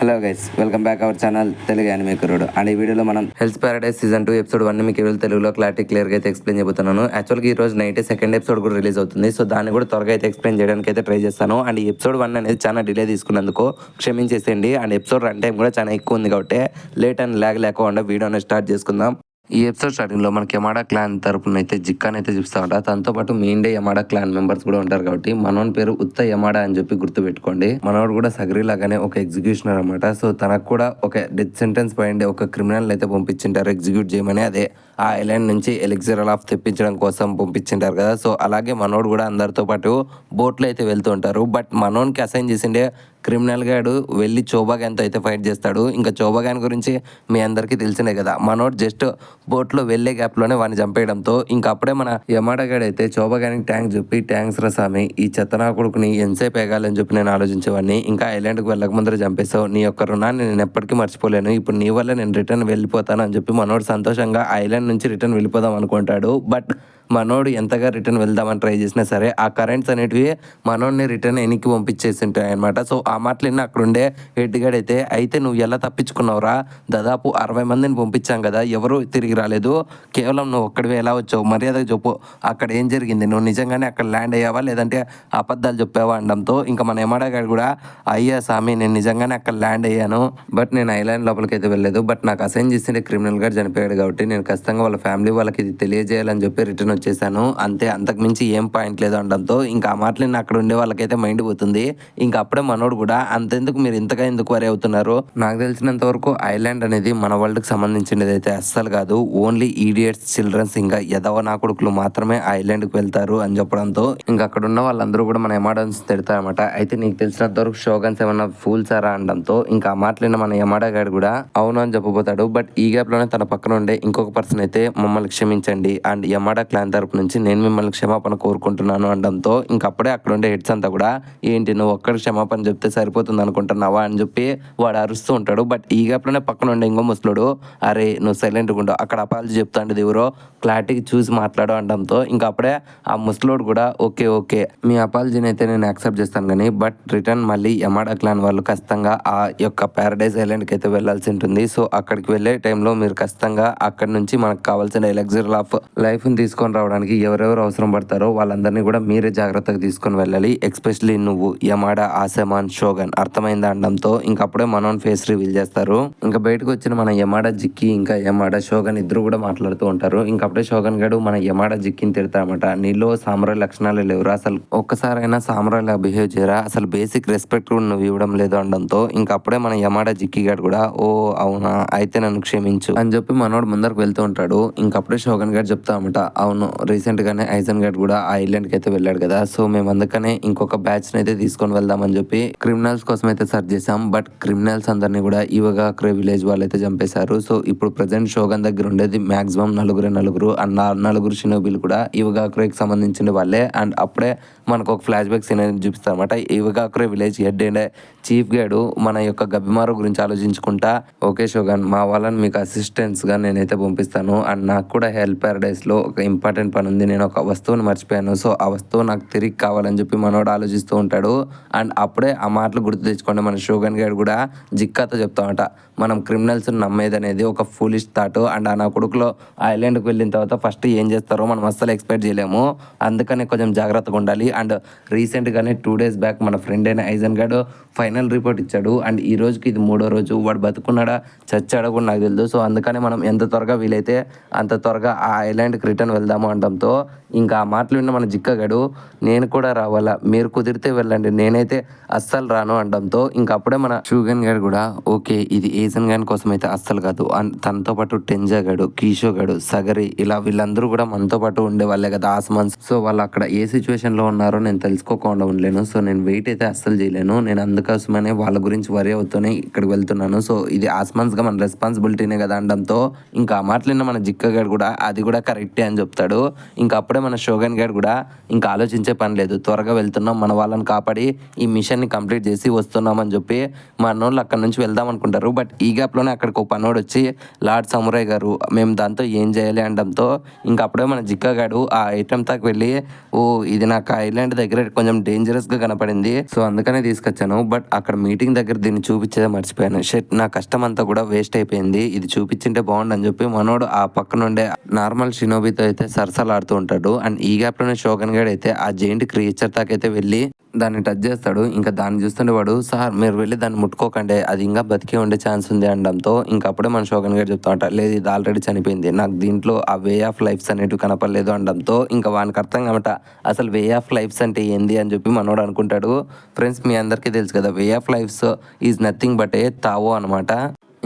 Hello guys, welcome back our channel Telugu anime కుర్రోడు. And ఈ వీడియోలో మనం హెల్త్ పారడైజ్ సీజన్ 2 ఎపిసోడ్ 1 మీకు వీడియో తెలుగులో క్లియర్గా అయితే ఎక్స్ప్లెయిన్ చేయబోతున్నాను. యాక్చువల్గా ఈ రోజు నైట్ సెకండ్ ఎపిసోడ్ కూడా రిలీజ్ అవుతుంది. సో దాన్ని కూడా త్వరగా అయితే ఎక్స్ప్లెయిన్ చేయడానికి అయితే ట్రై చేస్తాను. అండ్ ఈ ఎపిసోడ్ 1 అనేది చాలా డిలే తీసుకున్నందుకు క్షమించేసేయండి. అండ్ ఎపిసోడ్ రన్ టైం కూడా చాలా ఎక్కువ ఉంది కాబట్టి లేట్ అండ్ ల్యాగ్ లేకుండా వీడియోని స్టార్ట్ చేసుకుందాం. ఈ ఎపిసోడ్ స్టార్టింగ్లో మనకి యమాడా క్లాన్ తరపున అయితే జిక్కాని అయితే చూపిస్తామంట. తనతో పాటు మెయిన్ డే యమాడా క్లాన్ మెంబర్స్ కూడా ఉంటారు కాబట్టి మనోన్ పేరు ఉత్త యమాడా అని చెప్పి గుర్తుపెట్టుకోండి. మనోడు కూడా సగరి లాగానే ఒక ఎగ్జిక్యూషనర్ అనమాట. సో తనకు కూడా ఒక డెత్ సెంటెన్స్ పైన ఒక క్రిమినల్ అయితే పంపించింటారు ఎగ్జిక్యూట్ చేయమని. అదే ఆ ఐలాండ్ నుంచి ఎలిక్సిర్ ఆఫ్ తెప్పించడం కోసం పంపించింటారు కదా. సో అలాగే మనోడు కూడా అందరితో పాటు బోట్లో అయితే వెళ్తూ ఉంటారు. బట్ మనోన్కి అసైన్ చేసిండే క్రిమినల్ గాడు వెళ్ళి చోబాగాన్తో అయితే ఫైట్ చేస్తాడు. ఇంకా చోబాగాన్ గురించి మీ అందరికీ తెలిసినే కదా. మనోడు జస్ట్ బోట్లో వెళ్ళే గ్యాప్లోనే వాడిని చంపేయడంతో ఇంకా అప్పుడే మన యమాడగాడు అయితే చోబాగానికి ట్యాంక్ చెప్పి థ్యాంక్స్ రా స్వామి, ఈ చెత్తనా కొడుకుని ఎంతసేపు ఎగాలని చెప్పి నేను ఆలోచించేవాడిని. ఇంకా ఐలాండ్కి వెళ్ళక ముందర చంపేశావు, నీ యొక్క రుణాన్ని నేను ఎప్పటికీ మర్చిపోలేను. ఇప్పుడు నీ వల్ల నేను రిటర్న్ వెళ్ళిపోతాను అని చెప్పి మనోడు సంతోషంగా ఐలాండ్ నుంచి రిటర్న్ వెళ్ళిపోదాం అనుకుంటాడు. బట్ మనోడు ఎంతగా రిటర్న్ వెళ్దామని ట్రై చేసినా సరే ఆ కరెంట్స్ అనేటివి మనోడిని రిటర్న్ వెనక్కి పంపించేసి ఉంటాయి అనమాట. సో ఆ మాటలు అక్కడుండే హెడ్ గార్డ్ అయితే నువ్వు ఎలా తప్పించుకున్నావురా, దాదాపు 60 మందిని పంపించాం కదా, ఎవరు తిరిగి రాలేదు, కేవలం నువ్వు ఒక్కడివే ఎలా వచ్చావు, మర్యాదగా చెప్పు, అక్కడ ఏం జరిగింది, నువ్వు నిజంగానే అక్కడ ల్యాండ్ అయ్యావా లేదంటే అబద్ధాలు చెప్పావా అనడంతో ఇంకా మన యమాడా గారు కూడా అయ్యా స్వామి నేను నిజంగానే అక్కడ ల్యాండ్ అయ్యాను, బట్ నేను ఐలాండ్ లోపలికి అయితే వెళ్ళలేదు, బట్ నాకు అసైన్ చేసిన క్రిమినల్ గారు చనిపోయాడు కాబట్టి నేను ఖచ్చితంగా వాళ్ళ ఫ్యామిలీ వాళ్ళకి ఇది తెలియజేయాలని చెప్పి రిటర్న్ వచ్చేసాను అంతే, అంతకుమించి ఏం పాయింట్ లేదు అనడంతో ఇంకా ఆ మాటలు అక్కడ ఉండే వాళ్ళకైతే మైండ్ పోతుంది. ఇంకా అప్పుడే మనోడు కూడా అంతెందుకు మీరు ఇంతగా ఎందుకు వరి అవుతున్నారు, నాకు తెలిసినంత వరకు ఐలాండ్ అనేది మన వరల్డ్కి సంబంధించినది అయితే అస్సలు కాదు, ఓన్లీ ఈడియట్స్, చిల్డ్రన్స్, ఇంకా ఎదవ నా కొడుకులు మాత్రమే ఐలాండ్కి వెళ్తారు అని చెప్పడంతో ఇంకా అక్కడ ఉన్న వాళ్ళందరూ కూడా మన యమాడాన్స్ తిడతారన్నమాట. అయితే నీకు తెలిసినంత వరకు షోగన్స్ ఏమన్నా ఫూల్సారా అనడంతో ఇంకా ఆ మాటలైన మన యమాడా గారు కూడా అవును అని చెప్పబోతాడు. బట్ ఈ గ్యాప్ లోనే తన పక్కన ఉండే ఇంకొక పర్సన్ అయితే మమ్మల్ని క్షమించండి అండ్ యమాడా క్లాన్ తరపు నుంచి నేను మిమ్మల్ని క్షమాపణ కోరుకుంటున్నాను అనడంతో ఇంకా అప్పుడే అక్కడ ఉండే హెడ్స్ అంతా కూడా ఏంటి నువ్వు ఒక్కడికి క్షమాపణ చెప్తే సరిపోతుంది అనుకుంటున్నావా అని చెప్పి వాడు అరుస్తూ ఉంటాడు. బట్ ఈ గ్యాప్లోనే పక్కన ఉండే ఇంకో ముసలుడు అరే నువ్వు సైలెంట్గా ఉండవు, అక్కడ అపాలజీ చెప్తాండేది ఎవరో క్లారిటీకి చూసి మాట్లాడు అనడంతో ఇంకా అప్పుడే ఆ ముసలోడు కూడా ఓకే మీ అపాలజీని అయితే నేను యాక్సెప్ట్ చేస్తాను కానీ బట్ రిటర్న్ మళ్ళీ యమాడా క్లాన్ వాళ్ళు ఖచ్చితంగా ఆ యొక్క ప్యారడైజ్ ఐలాండ్కి అయితే వెళ్ళాల్సి ఉంటుంది. సో అక్కడికి వెళ్ళే టైంలో మీరు ఖచ్చితంగా అక్కడ నుంచి మనకు కావాల్సిన ఎలక్సిర్ ఆఫ్ లైఫ్ని తీసుకొని రావడానికి ఎవరెవరు అవసరం పడతారో వాళ్ళందరినీ కూడా మీరే జాగ్రత్తగా తీసుకొని వెళ్ళాలి, ఎక్స్పెషలీ నువ్వు యమాడా, ఆసెమాన్, షోగన్, అర్థమైందా అనడంతో ఇంకప్పుడే మనోన్ ఫేస్ రివీల్ చేస్తారు. ఇంకా బయటకు వచ్చిన మన యమాడా జిక్కి ఇంకా యమాడా షోగన్ ఇద్దరు కూడా మాట్లాడుతూ ఉంటారు. ఇంకప్పుడే షోగన్ గడు మన యమాడా జిక్కిని తిడతారన్నమాట, నీలో సామ్రాయ్ లక్షణాలు లేవురా, అసలు ఒక్కసారైనా సామ్రాయ్లా బిహేవ్ చేయరా, అసలు బేసిక్ రెస్పెక్ట్ కూడా నువ్వు ఇవ్వడం లేదు అనడంతో ఇంకప్పుడే మన యమాడా జిక్కి గడు కూడా ఓ అవునా అయితే నన్ను క్షమించు అని చెప్పి మనోడు ముందరకు వెళ్తూ ఉంటాడు. ఇంకప్పుడే షోగన్ గడు చెప్తా అనమాట, అవును రీసెంట్ గానే ఐజన్ గడ్ కూడా ఆ ఐలాండ్ కి అయితే వెళ్ళాడు కదా, సో మేము అందుకనే ఇంకొక బ్యాచ్ అయితే తీసుకొని వెళ్దామని చెప్పి క్రిమినల్స్ కోసం అయితే సర్చ్ చేసాం. బట్ క్రిమినల్స్ అందరినీ కూడా ఇవగాక్రే విలేజ్ వాళ్ళు అయితే చంపేశారు. సో ఇప్పుడు ప్రజెంట్ షోగన్ దగ్గర ఉండేది మాక్సిమం నలుగురు అండ్ నలుగురు షినోబీలు కూడా ఇవగాక్రేకి సంబంధించిన వాళ్ళే. అండ్ అప్పుడే మనకు ఒక ఫ్లాష్ బ్యాక్ సీన్ అనేది చూపిస్తారు అనమాట. ఇవగాక్రే విలేజ్ హెడ్ అండ్ చీఫ్ గాడు మన యొక్క గబ్బిమారు గురించి ఆలోచించుకుంటా ఓకే షోగన్ మా వాళ్ళని మీకు అసిస్టెంట్స్ గా నేనైతే పంపిస్తాను అండ్ నాకు కూడా హెల్ప్ పారడైస్ లో ఒక ఇంపార్టెంట్ పని ఉంది, నేను ఒక వస్తువుని మర్చిపోయాను, సో ఆ వస్తువు నాకు తిరిగి కావాలని చెప్పి మనోడు ఆలోచిస్తూ ఉంటాడు. అండ్ అప్పుడే ఆ మాటలు గుర్తు తెచ్చుకోండి మన షోగన్ గారు కూడా జిక్కాతో చెప్తామట, మనం క్రిమినల్స్ నమ్మేది అనేది ఒక ఫూలిష్ థాట్ అండ్ ఆ నా కొడుకులో ఐలాండ్కి వెళ్ళిన తర్వాత ఫస్ట్ ఏం చేస్తారో మనం అస్సలు ఎక్స్పెక్ట్ చేయలేము, అందుకనే కొంచెం జాగ్రత్తగా ఉండాలి. అండ్ రీసెంట్గానే 2 days బ్యాక్ మన ఫ్రెండ్ అయిన ఐజన్ గారు ఫైనల్ రిపోర్ట్ ఇచ్చాడు అండ్ ఈ రోజుకి ఇది 3వ రోజు, వాడు బతుకున్నాడా చచ్చాడా కూడా నాకు తెలియదు. సో అందుకని మనం ఎంత త్వరగా వీలైతే అంత త్వరగా ఆ ఐలాండ్కి రిటర్న్ వెళ్దాము అనడంతో ఇంకా ఆ మాటలు విన్న మన జిక్కగాడు నేను కూడా రావాలా, మీరు కుదిరితే వెళ్ళండి, నేనైతే అస్సలు రాను అనడంతో ఇంకా అప్పుడే మన షూగన్ గారు కూడా ఓకే ఇది ఏజన్ గాని కోసం అయితే అస్సలు కాదు, తనతో పాటు టెంజా గాడు, కీషో గాడు, సగరి ఇలా వీళ్ళందరూ కూడా మనతో పాటు ఉండే వాళ్ళే కదా ఆస్మాన్స్, సో వాళ్ళు అక్కడ ఏ సిచ్యువేషన్ లో ఉన్నారో నేను తెలుసుకోకుండా ఉండలేను, సో నేను వెయిట్ అయితే అస్సలు చేయలేను, నేను అందుకోసమనే వాళ్ళ గురించి వరి అవుతూనే ఇక్కడికి వెళ్తున్నాను, సో ఇది ఆస్మాన్స్ గా మన రెస్పాన్సిబిలిటీనే కదా అనడంతో ఇంకా ఆ మాటలు మన జిక్కగాడు కూడా అది కూడా కరెక్టే అని చెప్తాడు. ఉంటాడు. ఇంకా అప్పుడే మన షోగన్ గారు కూడా ఇంకా ఆలోచించే పని లేదు, త్వరగా వెళ్తున్నాం, మన వాళ్ళని కాపాడి ఈ మిషన్ని కంప్లీట్ చేసి వస్తున్నాం అని చెప్పి మనోళ్ళు అక్కడ నుంచి వెళ్దాం అనుకుంటారు. బట్ ఈ గ్యాప్లోనే అక్కడికి ఒక పనోడు వచ్చి లార్డ్ సమురాయ్ గారు మేము దాంతో ఏం చేయాలి అనడంతో ఇంకా అప్పుడే మన జిక్కగాడు ఆ ఐటెం తాకి వెళ్ళి ఓ ఇది నాకు ఐలాండ్ దగ్గర కొంచెం డేంజరస్గా కనపడింది, సో అందుకనే తీసుకొచ్చాను, బట్ అక్కడ మీటింగ్ దగ్గర దీన్ని చూపించేదే మర్చిపోయాను, షెట్ నా కష్టం అంతా కూడా వేస్ట్ అయిపోయింది, ఇది చూపించింటే బాగుండు అని చెప్పి మనోడు ఆ పక్క నుండే నార్మల్ షినోబితో అయితే సరసలాడుతూ ఉంటాడు. అండ్ ఈ గ్యాప్లోనే షోగన్ గడ్ అయితే ఆ జైంట్ క్రియేచర్ తాకైతే వెళ్ళి దాన్ని టచ్ చేస్తాడు. ఇంకా దాన్ని చూస్తుంటే వాడు సార్ మీరు వెళ్ళి దాన్ని ముట్టుకోకండి, అది ఇంకా బతికే ఉండే ఛాన్స్ ఉంది అనడంతో ఇంకా అప్పుడే మన షోగన్ గారు చెప్తా ఉంటా లేదు ఇది ఆల్రెడీ చనిపోయింది, నాకు దీంట్లో ఆ వే ఆఫ్ లైఫ్స్ అనేటివి కనపడలేదు అనడంతో ఇంకా వానికి అర్థం కామట అసలు వే ఆఫ్ లైఫ్స్ అంటే ఏంది అని చెప్పి మనోడు అనుకుంటాడు. ఫ్రెండ్స్ మీ అందరికీ తెలుసు కదా, way of lifes is nothing but a Tao అనమాట.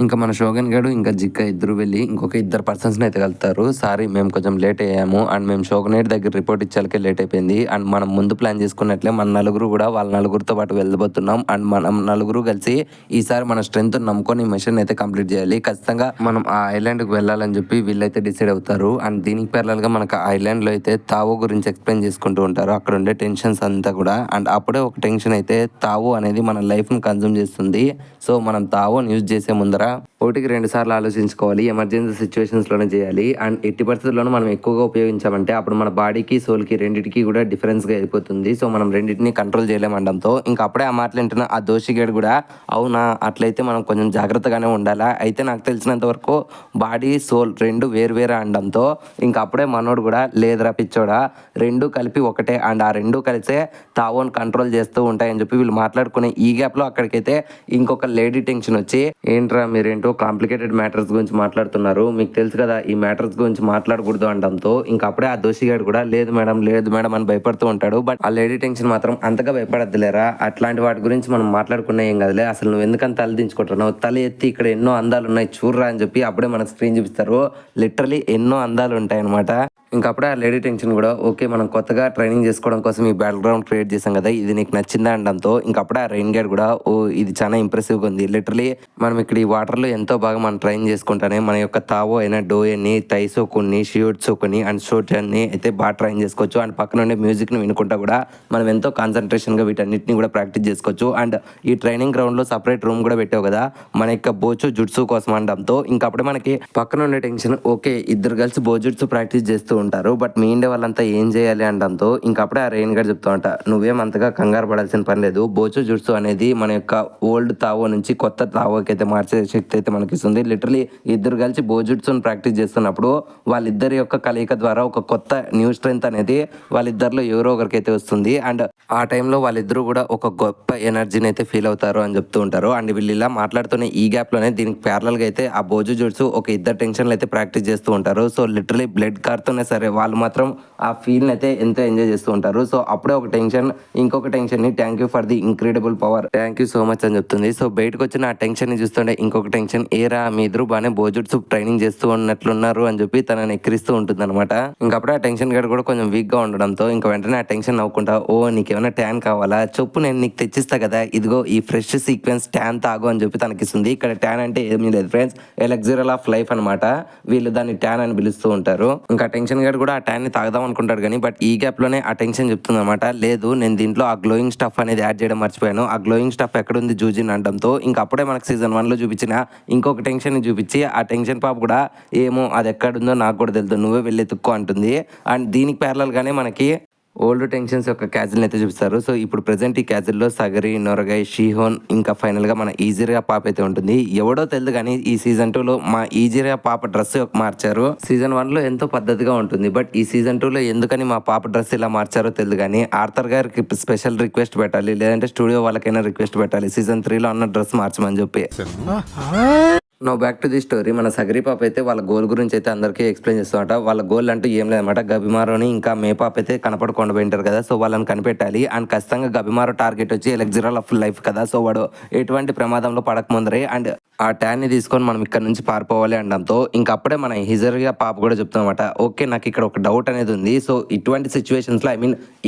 ఇంకా మన షోగన్ గారు ఇంకా జిక్క ఇద్దరు వెళ్ళి ఇంకొక ఇద్దరు పర్సన్స్ని అయితే కలుగుతారు. సారీ మేము కొంచెం లేట్ అయ్యాము అండ్ మేము షోగనేట్ దగ్గర రిపోర్ట్ ఇచ్చాకే లేట్ అయిపోయింది అండ్ మనం ముందు ప్లాన్ చేసుకున్నట్లే మన నలుగురు కూడా వాళ్ళ నలుగురితో పాటు వెళ్ళబోతున్నాం అండ్ మనం నలుగురు కలిసి ఈసారి మన స్ట్రెంత్ నమ్ముకొని ఈ మిషన్ అయితే కంప్లీట్ చేయాలి, ఖచ్చితంగా మనం ఆ ఐలాండ్కి వెళ్ళాలని చెప్పి వీళ్ళైతే డిసైడ్ అవుతారు. అండ్ దీనికి ప్యారలల్గా మనకు ఆ ఐలాండ్లో అయితే తావో గురించి ఎక్స్ప్లెయిన్ చేసుకుంటూ ఉంటారు, అక్కడ ఉండే టెన్షన్స్ అంతా కూడా. అండ్ అప్పుడే ఒక టెన్షన్ అయితే తావో అనేది మన లైఫ్ని కన్జ్యూమ్ చేస్తుంది, సో మనం తావోని యూజ్ చేసే ముందర ఒకటికి 2 సార్లు ఆలోచించుకోవాలి, ఎమర్జెన్సీ సిచ్యువేషన్స్లోనే చేయాలి అండ్ ఎట్టి పరిస్థితుల్లోనూ మనం ఎక్కువగా ఉపయోగించామంటే అప్పుడు మన బాడీకి సోల్కి రెండింటికి కూడా డిఫరెన్స్గా అయిపోతుంది, సో మనం రెండింటిని కంట్రోల్ చేయలేమండంతో ఇంకా అప్పుడే ఆ మాటలు వింటున్న ఆ దోషిగాడు కూడా అవునా అట్లయితే మనం కొంచెం జాగ్రత్తగానే ఉండాలా, అయితే నాకు తెలిసినంత వరకు బాడీ సోల్ రెండు వేరు అనడంతో ఇంకా అప్పుడే మనోడు కూడా లేదురా పిచ్చోడా రెండు కలిపి ఒకటే అండ్ ఆ రెండు కలిసే తావోని కంట్రోల్ చేస్తూ ఉంటాయని చెప్పి వీళ్ళు మాట్లాడుకునే ఈ గ్యాప్లో అక్కడికైతే ఇంకొక లేడీ టెన్షన్ వచ్చి ఏంట్రా మీరేంటో కాంప్లికేటెడ్ మ్యాటర్స్ గురించి మాట్లాడుతున్నారు, మీకు తెలుసు కదా ఈ మ్యాటర్స్ గురించి మాట్లాడకూడదు అనడంతో ఇంకా అప్పుడే ఆ దోషిగాడు కూడా లేదు మేడం అని భయపడుతూ ఉంటాడు. బట్ ఆ లేడీ టెన్షన్ మాత్రం అంతగా భయపడద్దులేరా, అట్లాంటి వాటి గురించి మనం మాట్లాడుకున్నా ఏం కదలే, అసలు నువ్వు ఎందుకని తల దించుకుంటున్నావు, తల ఎత్తి ఇక్కడ ఎన్నో అందాలు ఉన్నాయి చూడరా అని చెప్పి అప్పుడే మనకు స్క్రీన్ చూపిస్తారు, లిటరలీ ఎన్నో అందాలు ఉంటాయి అనమాట. ఇంకా అప్పుడే ఆ లేడీ టెన్షన్ కూడా ఓకే మనం కొత్తగా ట్రైనింగ్ చేసుకోవడం కోసం ఈ బ్యాక్ గ్రౌండ్ క్రియేట్ చేసాం కదా ఇది నీకు నచ్చిందా అనడంతో ఇంకా అప్పుడే ఆ రెయిన్ గేడ్ కూడా ఓ ఇది చాలా ఇంప్రెసివ్గా ఉంది, లిటరలీ మనం ఇక్కడ ఈ వాటర్లో ఎంతో బాగా మనం ట్రైన్ చేసుకుంటానే మన యొక్క తావో అయిన డోయని తైసోకుని షియోట్సోకుని అండ్ షోటన్ని అయితే బాగా ట్రైన్ చేసుకోవచ్చు అండ్ పక్కన ఉండే మ్యూజిక్ని వినుకుంటా కూడా మనం ఎంతో కాన్సన్ట్రేషన్గా వీటన్నిటిని కూడా ప్రాక్టీస్ చేసుకోవచ్చు. అండ్ ఈ ట్రైనింగ్ గ్రౌండ్లో సపరేట్ రూమ్ కూడా పెట్టావు కదా మన యొక్క బోచు జుట్సు కోసం అనడంతో ఇంకా అప్పుడే మనకి పక్కన ఉండే టెన్షన్ ఓకే ఇద్దరు కలిసి బోజుట్సు ప్రాక్టీస్ చేస్తూ ఉంటారు, బట్ మీ ఇండే వాళ్ళంతా ఏం చేయాలి అనడంతో ఇంకా అప్పుడే ఆ రెయిన్ గడ్ చెప్తా ఉంటా నువ్వేం అంతగా కంగారు పడాల్సిన పని లేదు, బోచు జుట్సు అనేది మన యొక్క ఓల్డ్ తావో నుంచి కొత్త తావోకి అయితే మార్చే శక్తి అయితే మనకి ఇస్తుంది. లిటరలీ ఇద్దరు కలిసి బోజుట్సుని ప్రాక్టీస్ చేస్తున్నప్పుడు వాళ్ళిద్దరి యొక్క కలయిక ద్వారా ఒక కొత్త న్యూ స్ట్రెంత్ అనేది వాళ్ళిద్దరిలో ఎవరో ఒకరికైతే వస్తుంది అండ్ ఆ టైంలో వాళ్ళిద్దరూ కూడా ఒక గొప్ప ఎనర్జీని అయితే ఫీల్ అవుతారు అని చెప్తూ ఉంటారు. అండ్ వీళ్ళు ఇలా మాట్లాడుతున్న ఈ గ్యాప్లోనే దీనికి ప్యారలల్గా అయితే ఆ బోజు జుట్సు ఒక ఇద్దరు టెన్షన్లు అయితే ప్రాక్టీస్ చేస్తూ ఉంటారు, సో లిటరలీ బ్లడ్ కారుతూనే సరే వాళ్ళు మాత్రం ఆ ఫీల్ని అయితే ఎంతో ఎంజాయ్ చేస్తూ ఉంటారు. సో అప్పుడే ఒక టెన్షన్ ఇంకొక టెన్షన్ని thank you for the incredible power thank you so much అని చెప్తుంది. సో బయటకు వచ్చిన ఆ టెన్షన్ని చూస్తుంటే ఇంకొక టెన్షన్ ఏరా మీ ఇద్దరు బాగానే బోజుట్సు ట్రైనింగ్ చేస్తూ ఉన్నట్లున్నారు అని చెప్పి తనని ఎక్కిరిస్తూ ఉంటుంది అనమాట. ఇంకప్పుడే ఆ టెన్షన్ గడ్ కూడా కొంచెం వీక్గా ఉండడంతో ఇంకా వెంటనే ఆ టెన్షన్ నవ్వుకుంటా ఓ నీకేమైనా ట్యాన్ కావాలా చెప్పు నేను నీకు తెచ్చిస్తా కదా ఇదిగో ఈ ఫ్రెష్ సీక్వెన్స్ ట్యాన్ తాగు అని చెప్పి తనకిస్తుంది. ఇక్కడ ట్యాన్ అంటే ఏమీ లేదు ఫ్రెండ్స్, ఎలక్సిరల్ ఆఫ్ లైఫ్ అనమాట, వీళ్ళు దాన్ని ట్యాన్ అని పిలుస్తూ ఉంటారు. ఇంకా టెన్షన్ గడ్ కూడా ఆ ట్యాన్ ని తాగదాం అనుకుంటాడు కానీ బట్ ఈ గ్యాప్ లోనే ఆ టెన్షన్ చెప్తుంది అనమాట లేదు నేను దీంట్లో ఆ గ్లోయింగ్ స్టఫ్ అనేది యాడ్ చేయడం మర్చిపోయాను, ఆ గ్లోయింగ్ స్టఫ్ ఎక్కడుంది జూజిన్ అనడంతో ఇంకా అప్పుడే మనకు సీజన్ 1లో చూపించిన ఇంకొక టెన్షన్ ని చూపించి ఆ టెన్షన్ పాప కూడా ఏమో అది ఎక్కడుందో నాకు కూడా తెలుసు నువ్వే వెళ్ళి ఎత్తుక్కో అంటుంది. అండ్ దీనికి ప్యారలల్ గానే మనకి ఓల్డ్ టెన్షన్స్ యొక్క క్యాజిల్ని అయితే చూపిస్తారు. సో ఇప్పుడు ప్రెసెంట్ ఈ క్యాజిల్లో సగరి నొరగై షీహోన్ ఇంకా ఫైనల్గా మన ఈజీరియా పాప అయితే ఉంటుంది. ఎవడో తెలియదు కానీ ఈ సీజన్ 2లో మా ఈజీరియా పాప డ్రెస్ మార్చారు. సీజన్ 1లో ఎంతో పద్ధతిగా ఉంటుంది బట్ ఈ సీజన్ 2లో ఎందుకని మా పాప డ్రెస్ ఇలా మార్చారో తెలియదు కానీ ఆర్థర్ గారికి స్పెషల్ రిక్వెస్ట్ పెట్టాలి లేదంటే స్టూడియో వాళ్ళకైనా రిక్వెస్ట్ పెట్టాలి సీజన్ 3లో అన్న డ్రెస్ మార్చమని చెప్పి. No back to the story. మన సగరి పాప అయితే వాళ్ళ గోల్ గురించి అయితే అందరికీ ఎక్స్ప్లెయిన్ చేస్తామట. వాళ్ళ గోల్ అంటూ ఏం లేదన్నమాట, గబిమారోని ఇంకా మే పాప అయితే కనపడకుండా పోయింటారు కదా, సో వాళ్ళని కనిపెట్టాలి అండ్ ఖచ్చితంగా గబిమారో టార్గెట్ వచ్చి ఎలక్సిరల్ ఆఫ్ లైఫ్ కదా, సో వాడు ఎటువంటి ప్రమాదంలో పడకముందరే అండ్ ఆ ట్యాన్ ని తీసుకొని మనం ఇక్కడ నుంచి పారిపోవాలి అనడంతో ఇంకా అప్పుడే మన హిజరియా పాప కూడా చెప్తున్నమాట, ఓకే నాకు ఇక్కడ ఒక డౌట్ అనేది ఉంది. సో ఇటువంటి సిచ్యువేషన్స్ లో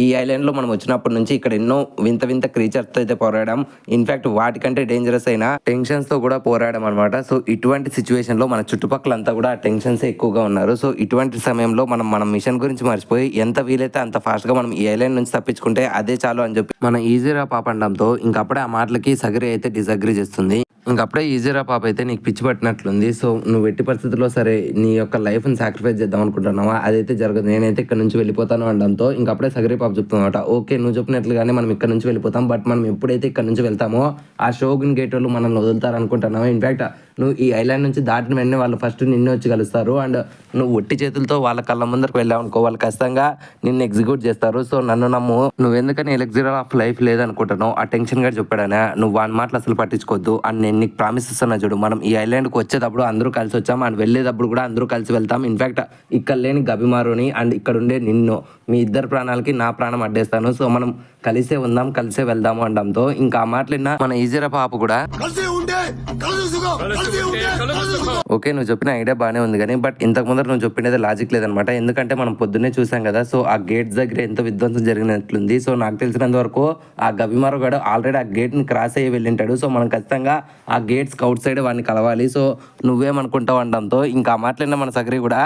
ఈ ఐలాండ్ లో మనం వచ్చినప్పటి నుంచి ఇక్కడ ఎన్నో వింత వింత క్రీచర్స్ తో అయితే పోరాడాం. ఇన్ఫాక్ట్ వాటికంటే డేంజరస్ అయిన టెన్షన్స్ తో కూడా పోరాడాం అనమాట. సో ఇటువంటి సిచ్యువేషన్ లో మన చుట్టుపక్కలంతా కూడా టెన్షన్స్ ఎక్కువగా ఉన్నారు. సో ఇటువంటి సమయంలో మన మిషన్ గురించి మర్చిపోయి ఎంత వీలైతే అంత ఫాస్ట్ గా మనం ఈ ఐలాండ్ నుంచి తప్పించుకుంటే అదే చాలు అని చెప్పి మన ఈజీరా పాప అనడంతో ఇంకప్పుడే ఆ మాటలకి సగరి అయితే డిసగ్రీ చేస్తుంది. ఇంకప్పుడే ఈజీరా పాప అయితే నీకు పిచ్చి పట్టినట్లుంది. సో నువ్వు ఎట్టి పరిస్థితుల్లో సరే నీ యొక్క లైఫ్ని సాక్రిఫైస్ చేద్దాం అనుకుంటున్నావా, అదైతే జరగదు, నేనైతే ఇక్కడ నుంచి వెళ్ళిపోతాను అనడంతో ఇంకప్పుడే సగరి పాప చెప్తుందన్నమాట, ఓకే నువ్వు చెప్పినట్లుగానే మనం ఇక్కడ నుంచి వెళ్ళిపోతాం, బట్ మనం ఎప్పుడైతే ఇక్కడ నుంచి వెళ్తామో ఆ షోగున్ గేట్ వాళ్ళు మనల్ని వదులుతారు అనుకుంటున్నావా. ఇన్ఫాక్ట్ నువ్వు ఈ ఐలాండ్ నుంచి దాటిన వెంటనే వాళ్ళు ఫస్ట్ నిన్ను వచ్చి కలుస్తారు. అండ్ నువ్వు ఒట్టి చేతులతో వాళ్ళ కళ్ళ ముందరకు వెళ్ళావు అనుకో, వాళ్ళు ఖచ్చితంగా నిన్ను ఎగ్జిక్యూట్ చేస్తారు. సో నన్ను నమ్ము, నువ్వు ఎందుకని ఎలెక్జర్ ఆఫ్ లైఫ్ లేదనుకుంటున్నావు. ఆ టెన్షన్ గా చెప్పాడనే, నువ్వు వాని మాటలు అసలు పట్టించుకోవద్దు అండ్ నేను నీకు ప్రామిస్ ఇస్తున్నా చూడు, మనం ఈ ఐలాండ్కి వచ్చేటప్పుడు అందరూ కలిసి వచ్చాం అండ్ వెళ్ళేటప్పుడు కూడా అందరూ కలిసి వెళ్తాం. ఇన్ఫాక్ట్ ఇక్కడ లేని గబిమారుని అండ్ ఇక్కడ ఉండే నిన్ను, మీ ఇద్దరు ప్రాణాలకి నా ప్రాణం అడ్డేస్తాను. సో మనం కలిసే ఉందాం, కలిసే వెళ్దాము అనడంతో ఇంకా ఆ మాటలిన్న మన ఈజీరా పాప కూడా ఓకే నువ్వు చెప్పిన ఐడియా బాగానే ఉంది కానీ బట్ ఇంతకు ముందర నువ్వు చెప్పినది లాజిక్ లేదనమాట. ఎందుకంటే మనం పొద్దున్నే చూసాం కదా, సో ఆ గేట్స్ దగ్గర ఎంతో విధ్వంసం జరిగినట్లుంది. సో నాకు తెలిసినంత వరకు ఆ గబిమారు గడు ఆల్రెడీ ఆ గేట్ ని క్రాస్ అయ్యి వెళ్ళింటాడు. సో మనం ఖచ్చితంగా ఆ గేట్స్ అవుట్ సైడ్ వాడిని కలవాలి. సో నువ్వేమనుకుంటావు అనడంతో ఇంకా ఆ మాటలైనా మన సగరి కూడా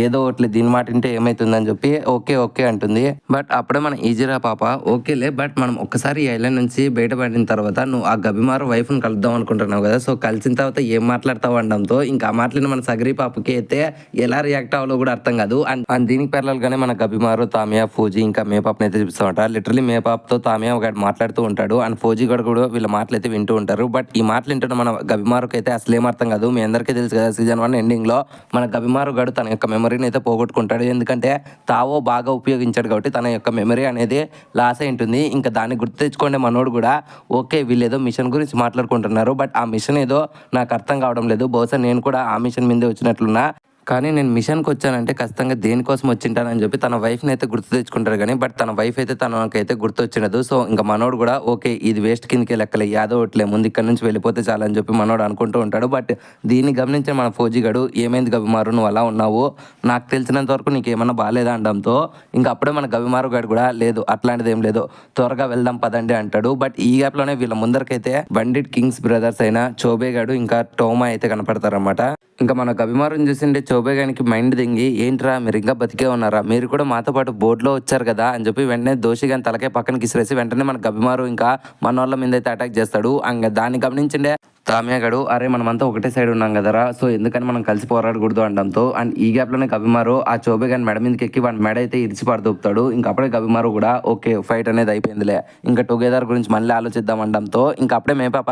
ఏదో ఒకటి దీని మాట వింటే ఏమైతుందని చెప్పి ఓకే ఓకే అంటుంది. బట్ అప్పుడే మన ఈజీరా పాప ఓకేలే, బట్ మనం ఒక్కసారి ఈ ఐలాండ్ నుంచి బయటపడిన తర్వాత నువ్వు ఆ గబిమారు వైఫ్ ని కలుద్దాం అనుకుంటున్నావు కదా, సో కలిసిన తర్వాత ఏం మాట్లాడతావు అనడంతో ఇంకా ఆ మాటలను మన సగరి పాపకి అయితే ఎలా రియాక్ట్ అవ్వాలో కూడా అర్థం కాదు. అండ్ దీనికి పెరగానే మన గబిమారు, తామియా, ఫోజీ ఇంకా మేపాప్ని అయితే చూపిస్తామంట. లిటరలీ మేపాప్తో తామియా ఒక మాట్లాడుతూ ఉంటాడు అండ్ ఫోజీ కూడా వీళ్ళ మాటలు అయితే వింటూ ఉంటారు. బట్ ఈ మాటలు వింటున్న మన గబిమారుకి అయితే అసలు ఏం అర్థం కాదు. మీ అందరికీ తెలుసు కదా, సీజన్ 1 ఎండింగ్ లో మన గబిమారు గడు తన యొక్క మెమరీని అయితే పోగొట్టుకుంటాడు. ఎందుకంటే తావో బాగా ఉపయోగించాడు కాబట్టి తన యొక్క మెమరీ అనేది లాస్ అయి ఉంటుంది. ఇంకా దాన్ని గుర్తు తెచ్చుకోండి మనోడు కూడా, ఓకే వీళ్ళు ఏదో మిషన్ గురించి మాట్లాడుకుంటున్నారు బట్ ఆ మిషన్ ఏదో నాకు అర్థం కావడం లేదు, బహుశా నేను కూడా ఆ మిషన్ మీదే వచ్చినట్లున్నా, కానీ నేను మిషన్కి వచ్చానంటే ఖచ్చితంగా దేనికోసం వచ్చింటానని చెప్పి తన వైఫ్ని అయితే గుర్తు తెచ్చుకుంటారు. కానీ బట్ తన వైఫ్ అయితే తనకైతే గుర్తు వచ్చినదు. సో ఇంకా మనోడు కూడా ఓకే ఇది వేస్ట్ కిందకి లెక్కలే, యాదో ఒకట్లే ముందు ఇక్కడ నుంచి వెళ్ళిపోతే చాలని చెప్పి మనోడు అనుకుంటూ ఉంటాడు. బట్ దీన్ని గమనించిన మన ఫోజీ గడు, ఏమైంది గబిమారు నువ్వు అలా ఉన్నావు, నాకు తెలిసినంత వరకు నీకు ఏమన్నా బాగాలేదా అనడంతో ఇంకా అప్పుడే మన గబిమారు గడు కూడా లేదు అట్లాంటిది ఏం లేదు, త్వరగా వెళ్దాం పదండి అంటాడు. బట్ ఈ గ్యాప్లోనే వీళ్ళ ముందరకైతే బండిట్ కింగ్స్ బ్రదర్స్ అయిన చోబే గడు ఇంకా టోమా అయితే కనపడతారనమాట. ఇంకా మన గబిమారుని చూసిండే చోబే గానికి మైండ్ దింగి, ఏంట్రా మీరు ఇంకా బతికే ఉన్నారా, మీరు కూడా మాతో పాటు బోర్డులో వచ్చారు కదా అని చెప్పి వెంటనే దోషి గాని తలకే పక్కన కిసిరేసి వెంటనే మన గబిమారు ఇంకా మన వాళ్ళ మీద అయితే అటాక్ చేస్తాడు. ఇంకా దాన్ని గమనించిండే తామియా గడు, అరే మనమంతా ఒకటే సైడ్ ఉన్నాం కదరా, సో ఎందుకని మనం కలిసి పోరాడకూడదు అనడంతో అండ్ ఈ గ్యాప్లోనే గబిమారు ఆ చోబే గాని మెడ మీదకి ఎక్కి వాడి మెడ అయితే ఇరిచి పడుతూపుతాడు. ఇంకా అప్పుడే గబిమారు కూడా ఓకే ఫైట్ అనేది అయిపోయిందిలే, ఇంకా టుగెదర్ గురించి మళ్ళీ ఆలోచిద్దాం అనడంతో ఇంకా అప్పుడే మేపాప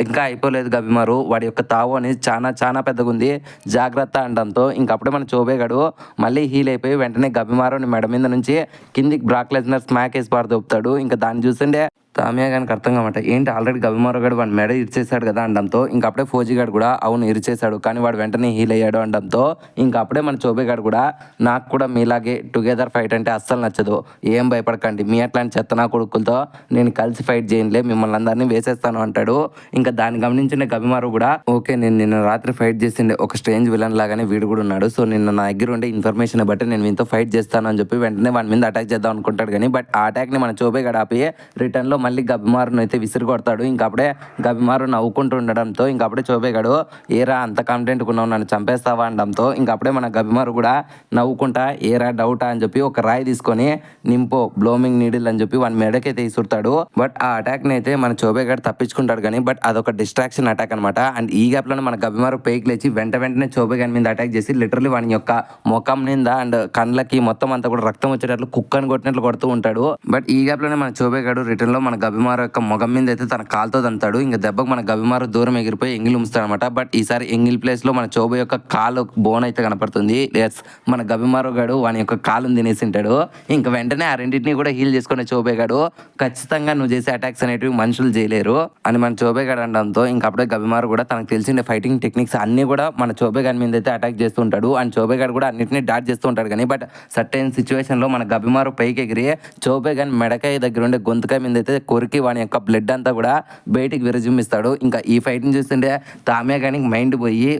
ఇంకా అయిపోలేదు గబిమారు, వాడి యొక్క తావు అనేది చాలా చాలా పెద్దగా ఉంది, జాగ్రత్త అనడంతో ఇంకా అప్పుడే మన చోబే గడు మళ్ళీ హీల్ అయిపోయి వెంటనే గబిమారుని మెడ మీద నుంచి కిందికి బ్రాక్ లెస్నర్ స్మాక్ వేసి పడుతూపుతాడు. ఇంకా దాన్ని చూస్తుండే తామియా గానికి అర్థం కావట, ఏంటి ఆల్రెడీ గబిమారు గడు వాడి మెడ ఇరిచేశాడు కదా అనడంతో ఇంకా అప్పుడే ఫోజీ గాడు కూడా అవును ఇరిచేశాడు కానీ వాడు వెంటనే హీల్ అయ్యాడు అనడంతో ఇంకా అప్పుడే మన చోబే గాడు కూడా, నాకు కూడా మీలాగే టుగెదర్ ఫైట్ అంటే అస్సలు నచ్చదు, ఏం భయపడకండి, మీ అట్లాంటి చెత్తనా కొడుకులతో నేను కలిసి ఫైట్ చేయనులే, మిమ్మల్ని అందరినీ వేసేస్తాను అంటాడు. ఇంకా దాన్ని గమనించిన గబిమారు కూడా ఓకే నేను నిన్న రాత్రి ఫైట్ చేసిండే ఒక స్ట్రేంజ్ విలన్ లాగానే వీడు కూడా ఉన్నాడు, సో నిన్న నా దగ్గర ఉండే ఇన్ఫర్మేషన్ బట్టి నేను మీతో ఫైట్ చేస్తాను అని చెప్పి వెంటనే వాడి మీద అటాక్ చేద్దాం అనుకుంటాడు. కానీ బట్ ఆ అటాక్ ని మన చోబే గాడు ఆపి రిటర్న్ లో మళ్ళీ గబిమారును అయితే విసిరి కొడతాడు. ఇంకా అప్పుడే గబిమారు నవ్వుకుంటూ ఉండడంతో ఇంకా అప్పుడే చోబే గాడు, ఏరా అంత కాన్ఫిడెంట్ ఉన్నావు నన్ను చంపేస్తావా అనడంతో ఇంకా అప్పుడే మన గబిమారు కూడా నవ్వుకుంటా ఏరా డౌటా అని చెప్పి ఒక రాయి తీసుకొని నింపో బ్లోమింగ్ నీడిల్ అని చెప్పి వాని మెడకైతే ఇసురుతాడు. బట్ ఆ అటాక్ ని అయితే మన చోబే గాడు తప్పించుకుంటాడు కానీ బట్ అదొక డిస్ట్రాక్షన్ అటాక్ అనమాట. అండ్ ఈ గ్యాప్ లోనే మన గబిమారు పైకి లేచి వెంటనే చోబే గాని మీద అటాక్ చేసి లిటరలీ వాని యొక్క ముఖం మీద అండ్ కళ్ళకి మొత్తం అంతా కూడా రక్తం వచ్చేటట్లు కుక్కని కొట్టినట్లు కొడుతూ ఉంటాడు. బట్ ఈ గ్యాప్ లోనే మన చోబే గాడు రిటర్న్ లో మన గబిమారు యొక్క ముఖం మీద అయితే తన కాలుతో తంతాడు. ఇంకా దెబ్బకు మన గబిమారు దూరం ఎగిరిపోయి ఎంగిల్ ఉంచుతాడు అనమాట. బట్ ఈసారి ఎంగిల్ ప్లేస్ లో మన చోబే యొక్క కాలు బోన్ అయితే కనపడుతుంది. ఎస్ మన గబిమారు గాడు వాని యొక్క కాలుని తినేసి ఉంటాడు. ఇంకా వెంటనే ఆ రెండింటిని కూడా హీల్ చేసుకునే చోబే గాడు, ఖచ్చితంగా నువ్వు చేసే అటాక్స్ అనేటివి మనుషులు చేయలేరు అని మన చోబే గాడు అనడంతో ఇంకా అప్పుడే గబిమారు కూడా తనకు తెలిసిన ఫైటింగ్ టెక్నిక్స్ అన్ని కూడా మన చోబే గాడి మీద అయితే అటాక్ చేస్తూ ఉంటాడు. అండ్ చోబే గాడు కూడా అన్నింటినీ డాట్ చేస్తూ ఉంటాడు. కానీ బట్ సర్టెన్ సిచ్యువేషన్ లో మన గబిమారు పైకి ఎగిరి చోబే గాని మెడకాయ దగ్గర ఉండే గొంతుకాయ మీద అయితే అయితే కొరికి వాని యొక్క బ్లడ్ అంతా కూడా బయటికి విరజిమ్మిస్తాడు. ఇంకా ఈ ఫైట్ని చూస్తుంటే తామే కానీ మైండ్ పోయి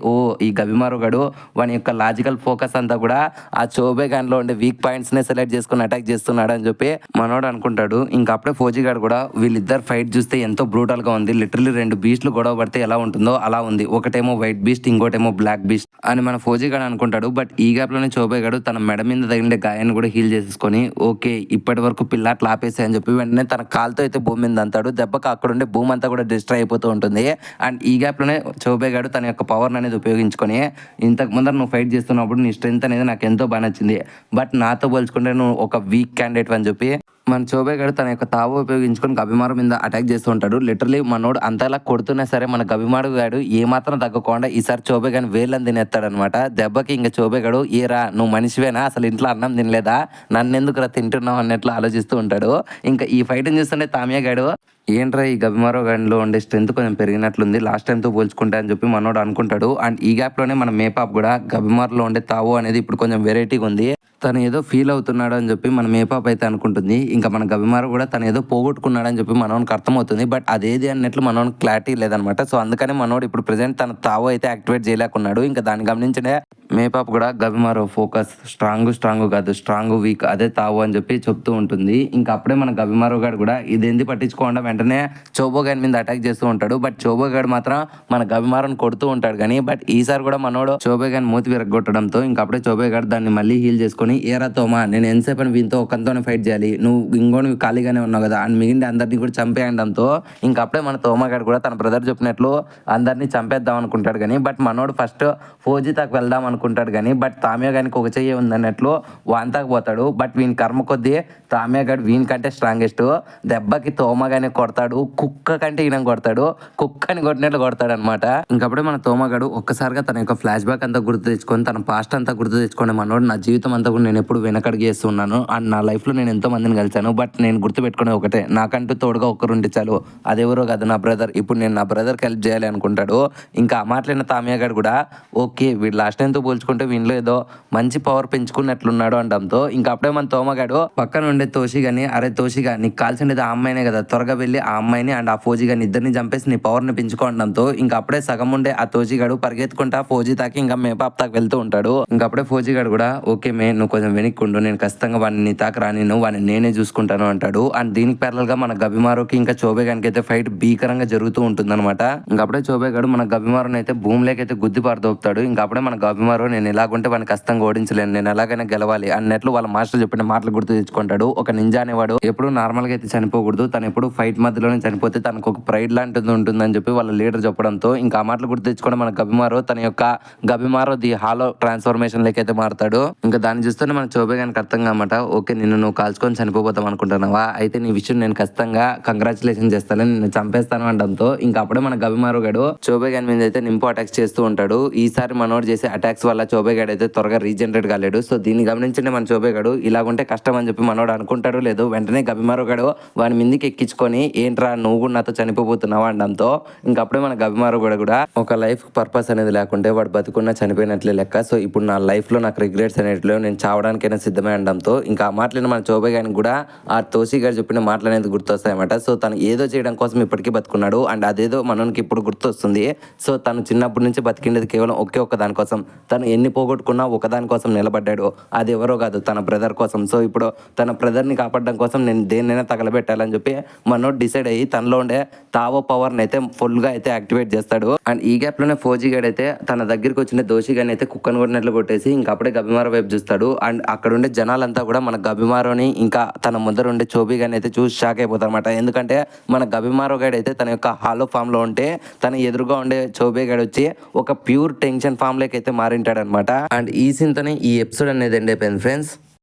ఈ గబిమారు గడు వాని యొక్క లాజికల్ ఫోకస్ అంతా కూడా ఆ చోబే గాన్లో ఉండే వీక్ పాయింట్స్నే సెలెక్ట్ చేసుకుని అటాక్ చేస్తున్నాడు అని చెప్పి మనోడు అనుకుంటాడు. ఇంకా అప్పుడే ఫౌజీ గాడు కూడా వీళ్ళిద్దరు ఫైట్ చూస్తే ఎంతో బ్రూటల్గా ఉంది, లిటరలీ 2 బీస్ట్లు గొడవ పడితే ఎలా ఉంటుందో అలా ఉంది. ఒకటేమో వైట్ బీస్ట్, ఇంకోటేమో బ్లాక్ బీస్ట్ అని మన ఫౌజీ గాడు అనుకుంటాడు. బట్ ఈ గ్యాప్లోనే చోబే గాడు తన మెడ మీద తగిలిన గాయాన్ని కూడా హీల్ చేసేసుకొని ఓకే ఇప్పటి వరకు పిల్లాట్లు ఆపేసాయని చెప్పి వెంటనే తన కాలుతో అయితే భూమి మీద అంతాడు. దెబ్బకి అక్కడ ఉండే భూమి అంతా కూడా డిస్ట్రాయ్ అయిపోతూ ఉంటుంది. అండ్ ఈ గ్యాప్లోనే చోబే గాడు తన యొక్క పవర్ అనేది ఉపయోగించుకొని ఇంతకు ముందర నువ్వు ఫైట్ చేస్తున్నప్పుడు నీ స్ట్రెంత్ అనేది నాకు ఎంతో బాగా నచ్చింది, బట్ నాతో పోల్చుకుంటే నువ్వు ఒక వీక్ క్యాండిడేట్ అని చెప్పి మన చోబే గాడు తన యొక్క తావు ఉపయోగించుకొని గబిమారు మీద అటాక్ చేస్తూ ఉంటాడు. లిటరలీ మనోడు అంతలా కొడుతున్నా సరే మన గబిమారు గాడు ఏమాత్రం తగ్గకుండా ఈసారి చోబే గాని వేళ్ళని తినేస్తాడనమాట. దెబ్బకి ఇంకా చోబే గాడు ఏరా నువ్వు మనిషివేనా, అసలు ఇంట్లో అన్నం తినలేదా, నన్ను ఎందుకురా తింటున్నావు అన్నట్లు ఆలోచిస్తూ ఉంటాడు. ఇంకా ఈ ఫైట్ని చూస్తుంటే తామియా గాడు ఏంట్రా ఈ గబిమారో గన్లో ఉండే స్ట్రెంత్ కొంచెం పెరిగినట్లుంది లాస్ట్ టైంతో పోల్చుకుంటా అని చెప్పి మనోడు అనుకుంటాడు. అండ్ ఈ గ్యాప్లోనే మన మేపాప్ కూడా గబిమార్లో ఉండే తావు అనేది ఇప్పుడు కొంచెం వెరైటీగా ఉంది, తను ఏదో ఫీల్ అవుతున్నాడు అని చెప్పి మన మేపాప్ అయితే అనుకుంటుంది. ఇంకా మన గబిమారు కూడా తను ఏదో పోగొట్టుకున్నాడు అని చెప్పి మనోనికి అర్థమవుతుంది. బట్ అదేది అన్నట్లు మనోనికి క్లారిటీ లేదనమాట. సో అందుకని మనోడు ఇప్పుడు ప్రెసెంట్ తన తావు అయితే యాక్టివేట్ చేయలేకున్నాడు. ఇంకా దాన్ని గమనించడే మేపాప్ కూడా గబిమారో ఫోకస్ స్ట్రాంగ్ కాదు, స్ట్రాంగ్ వీక్ అదే తావు అని చెప్పి చెప్తూ ఉంటుంది. ఇంకా అప్పుడే మన గబిమారో గాడు కూడా ఇదేంది పట్టించుకోకుండా వెంటనే చోబో గాడి మీద అటాక్ చేస్తూ ఉంటాడు. బట్ చోబో గాడు మాత్రం మన గబిమారోని కొడుతూ ఉంటాడు కానీ బట్ ఈసారి కూడా మనోడు చోబే గాని మూతి విరగొట్టడంతో ఇంకా అప్పుడే చోబే గాడు దాన్ని మళ్ళీ హీల్ చేసుకొని ఏరా తోమా నేను ఎంతసేపు అని వీంతో ఒకంతోనే ఫైట్ చేయాలి, నువ్వు ఇంకోని ఖాళీగానే ఉన్నావు కదా అని మిగిలిన అందరినీ కూడా చంపేయడంతో ఇంకా అప్పుడే మన తోమా గాడు కూడా తన బ్రదర్ చెప్పినట్లు అందరినీ చంపేద్దాం అనుకుంటాడు కానీ బట్ మనోడు ఫస్ట్ ఫౌజీతాకు వెళ్దాం అనుకుంటాడు కానీ బట్ తామియా గానికి ఒక చెయ్యి ఉందన్నట్లు వాంతాకు పోతాడు. బట్ వీని కర్మ కొద్దీ తామియా గాడు వీని కంటే స్ట్రాంగెస్ట్, దెబ్బకి తోమా గానే కొడతాడు, కుక్క కంటే ఈయన కొడతాడు, కుక్కని కొట్టినట్లు కొడతాడు అనమాట. ఇంకప్పుడే మన తోమా గాడు ఒక్కసారిగా తన యొక్క ఫ్లాష్ బ్యాక్ అంతా గుర్తు తెచ్చుకొని తన పాస్ట్ అంతా గుర్తు తెచ్చుకొని మనోడు నా జీవితం అంతా కూడా నేను ఎప్పుడు వెనకడుగు చేస్తున్నాను అండ్ నా లైఫ్లో నేను ఎంతో మందిని కలిసాను, బట్ నేను గుర్తుపెట్టుకునే ఒకటే నాకంటూ తోడుగా ఒక్కరుంటే చాలు, అదెవరో కాదు నా బ్రదర్, ఇప్పుడు నేను నా బ్రదర్కి హెల్ప్ చేయాలి అనుకుంటాడు. ఇంకా ఆ మాటలైన తామియా గాడు కూడా ఓకే వీడు లాస్ట్ టైంతో పోల్చుకుంటే వీళ్ళు ఏదో మంచి పవర్ పెంచుకున్నట్లున్నాడు అనడంతో ఇంకా అప్పుడే మన తోమగాడు పక్కన ఉండే తోషిగాని అరే తోషిగా నీకు కాల్సిండేది ఆ అమ్మాయినే కదా, త్వరగా వెళ్ళి ఆ అమ్మాయిని అండ్ ఆ ఫౌజీగాని ఇద్దరిని చంపేసి నీ పవర్ని పెంచుకోవడంతో ఇంకా అప్పుడే సగం ఉండే ఆ తోషిగాడు పరిగెత్తుకుంటా ఫౌజీ తాకి ఇంకా మేపాప్ తాకి వెళ్తూ ఉంటాడు. ఇంకా అప్పుడే ఫౌజీగాడు కూడా ఓకే నువ్వు కొంచెం వెనక్కుండు, నేను ఖచ్చితంగా వాడిని నీ తాక రానిను, వాడిని నేనే చూసుకుంటాను అంటాడు. అండ్ దీనికి ప్యారల్ గా మన గబిమారోకి ఇంకా చోబే గానికి అయితే ఫైట్ భీకరంగా జరుగుతూ ఉంటుంది అనమాట. ఇంకా అప్పుడే చోబే గాడు మన గబిమారోని అయితే భూమిలోకి అయితే గుద్ది పారదోపుతాడు. ఇంకా అప్పుడే మన గబిమారో నేను ఎలాగుంటే వాడిని కష్టంగా ఓడించలేను, నేను ఎలాగైనా గెలవాలి అన్నట్లు వాళ్ళ మాస్టర్ చెప్పిన మాటలు గుర్తు తెచ్చుకుంటాడు. ఒక నింజా అనేవాడు ఎప్పుడు నార్మల్ గా అయితే చనిపోకూడదు, తను ఎప్పుడు ఫైట్ మధ్యలోనే చనిపోతే తనకు ఒక ప్రైడ్ లాంటిది ఉంటుందని చెప్పి వాళ్ళ లీడర్ చెప్పడంతో ఇంకా ఆ మాటలు గుర్తు తెచ్చుకోవడం మన గబిమారో తన యొక్క గబిమారో ది హాలో ట్రాన్స్ఫర్మేషన్ లెక్క అయితే మారుతాడు. ఇంకా దాన్ని చూస్తూనే మన చోబే గానికి అర్థం కామాట ఓకే నువ్వు కాల్చుకొని చనిపోతాం అనుకుంటున్నావా, అయితే నీ విషయం నేను ఖచ్చితంగా కంగ్రాచులేషన్ చేస్తాను, నేను చంపేస్తాను అనడంతో ఇంకా అప్పుడే మన గబిమారో గాడు చోబే గాని మీద అయితే నింపు అటాక్స్ చేస్తూ ఉంటాడు. ఈసారి మనోడు చేసే అటాక్స్ వల్ల చోబే గాడు అయితే త్వరగా రీజనరేట్ కాలేడు. సో దీన్ని గమనించండి మన చోబే గాడు ఇలాగుంటే కష్టం అని చెప్పి మనోడు అనుకుంటాడు లేదు వెంటనే గబిమారో గాడు వాని మీదకి ఎక్కించుకొని ఏంట్రా నువ్వు కూడా నాతో చనిపోతున్నావా అనడంతో ఇంకా అప్పుడే మన గబిమారో గాడు కూడా ఒక లైఫ్ పర్పస్ అనేది లేకుంటే వాడు బతుకున్నా చనిపోయినట్లే లెక్క, సో ఇప్పుడు నా లైఫ్ లో నాకు రిగ్రెట్స్ అనేట్లో నేను చావడానికైనా సిద్ధమే అనడంతో ఇంకా ఆ మాటలను మన చోబే గానికి కూడా ఆ తోసి గారు చెప్పిన మాటలు అనేది గుర్తొస్తాయన్నమాట. సో తను ఏదో చేయడం కోసం ఇప్పటికీ బతుకున్నాడు అండ్ అదేదో మనకి ఇప్పుడు గుర్తొస్తుంది. సో తను చిన్నప్పటి నుంచి బతికిండేది కేవలం ఒకే ఒక్క దానికోసం, తను ఎన్ని పోగొట్టుకున్నా ఒకదాని కోసం నిలబడ్డాడు, అది ఎవరో కాదు తన బ్రదర్ కోసం. సో ఇప్పుడు తన బ్రదర్ని కాపాడడం కోసం నేను దేన్నైనా తగలబెట్టాలని చెప్పి మనోడు డిసైడ్ అయ్యి తనలో ఉండే తావో పవర్ని అయితే ఫుల్గా అయితే యాక్టివేట్ చేస్తాడు. అండ్ ఈ గ్యాప్లోనే ఫౌజీ గాడు అయితే తన దగ్గరికి వచ్చిన దోషి గాని అయితే కుక్కను కొట్టినట్లు కొట్టేసి ఇంకా అప్పుడే గబిమారో వైపు చూస్తాడు. అండ్ అక్కడ ఉండే జనాలంతా కూడా మన గబిమారోని ఇంకా తన ముందర ఉండే చోబీ గాని అయితే చూసి షాక్ అయిపోతారు అనమాట. ఎందుకంటే మన గబిమారో గాడు అయితే తన యొక్క హాలో ఫామ్ లో ఉంటే తన ఎదురుగా ఉండే చోబే గాడు వచ్చి ఒక ప్యూర్ టెన్షన్ ఫామ్ లోకి అయితే మారింటాడు అనమాట. అండ్ ఈ సీన్ తోనే ఈ ఎపిసోడ్ అనేది ఎండ్ అయిపోయింది ఫ్రెండ్స్.